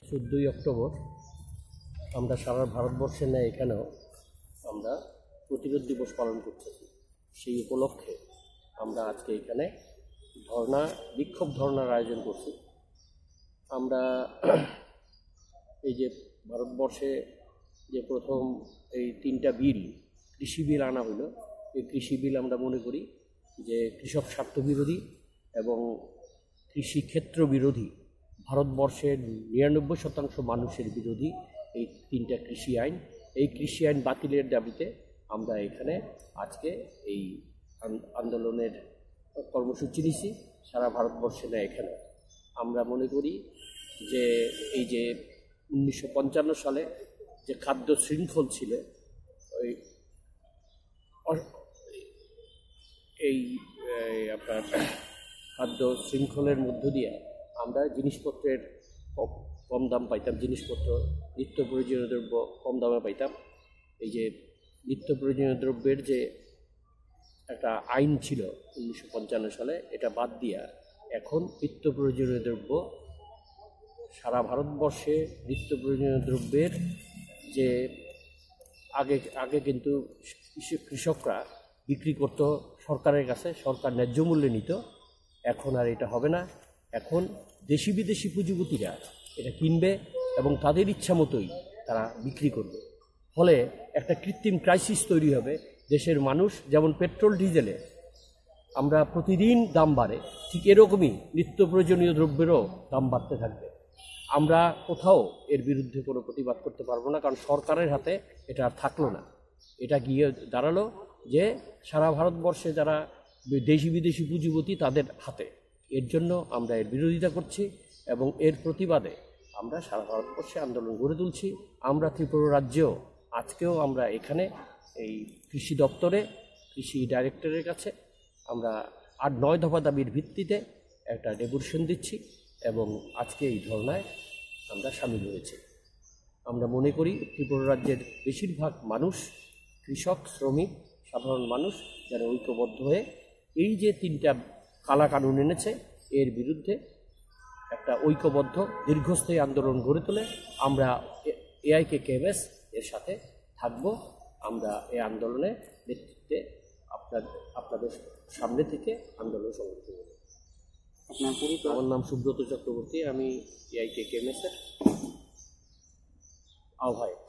চোদ্দই অক্টোবর আমরা সারা ভারতবর্ষের ন্যায় এখানেও আমরা প্রতিরোধ দিবস পালন করতেছি। সেই উপলক্ষে আমরা আজকে এখানে বিক্ষোভ ধর্নার আয়োজন করছি। আমরা এই যে ভারতবর্ষে যে প্রথম এই 3টা বিল, কৃষি বিল আনা হলো, এই কৃষি বিল আমরা মনে করি যে কৃষক স্বার্থ বিরোধী এবং কৃষিক্ষেত্র বিরোধী, ভারতবর্ষের 99% মানুষের বিরোধী এই 3টা কৃষি আইন। এই কৃষি আইন বাতিলের দাবিতে আমরা এখানে আজকে এই আন্দোলনের কর্মসূচি নিয়েছি সারা ভারতবর্ষে না। এখানে আমরা মনে করি যে এই যে 1955 সালে যে খাদ্য শৃঙ্খল ছিল, এই আপনার খাদ্য শৃঙ্খলের মধ্য দিয়ে আমরা জিনিসপত্রের কম দাম পাইতাম, জিনিসপত্র নিত্য প্রয়োজনীয় দ্রব্য কম দামে পাইতাম। এই যে নিত্য প্রয়োজনীয় দ্রব্যের যে একটা আইন ছিল 1955 সালে, এটা বাদ দিয়া এখন নিত্য প্রয়োজনীয় দ্রব্য সারা ভারতবর্ষে নিত্য প্রয়োজনীয় দ্রব্যের যে আগে কিন্তু কৃষকরা বিক্রি করত সরকারের কাছে, সরকার ন্যায্য মূল্যে নিত। এখন আর এটা হবে না। এখন দেশি বিদেশি পুঁজিপতিরা এটা কিনবে এবং তাদের ইচ্ছা মতোই তারা বিক্রি করবে। ফলে একটা কৃত্রিম ক্রাইসিস তৈরি হবে। দেশের মানুষ যেমন পেট্রোল ডিজেলে আমরা প্রতিদিন দাম বাড়ে, ঠিক এরকমই নিত্য প্রয়োজনীয় দ্রব্যেরও দাম বাড়তে থাকবে। আমরা কোথাও এর বিরুদ্ধে কোনো প্রতিবাদ করতে পারবো না, কারণ সরকারের হাতে এটা আর থাকলো না। এটা গিয়ে দাঁড়ালো যে সারা ভারতবর্ষে যারা দেশি বিদেশি পুঁজিপতি তাদের হাতে। এর জন্য আমরা এর বিরোধিতা করছি এবং এর প্রতিবাদে আমরা সারা ভারতবর্ষে আন্দোলন গড়ে তুলছি। আমরা ত্রিপুরা রাজ্যেও আজকেও আমরা এখানে এই কৃষি দপ্তরে, কৃষি ডাইরেক্টরের কাছে আমরা 8-9 দফা দাবির ভিত্তিতে একটা ডেপুটেশন দিচ্ছি এবং আজকে এই ধর্নায় আমরা সামিল হয়েছি। আমরা মনে করি ত্রিপুরা রাজ্যের বেশিরভাগ মানুষ, কৃষক, শ্রমিক, সাধারণ মানুষ যারা ঐক্যবদ্ধ হয়ে এই যে 3টা কালা কানুন এনেছে এর বিরুদ্ধে একটা ঐক্যবদ্ধ দীর্ঘস্থায়ী আন্দোলন গড়ে তোলে। আমরা AIKKMS এর সাথে থাকব। আমরা এই আন্দোলনে নেতৃত্বে আপনাদের সামনে থেকে আন্দোলন সংগঠিত করব। আমার নাম সুব্রত চক্রবর্তী, আমি AIKKMS এর আহ্বায়ক।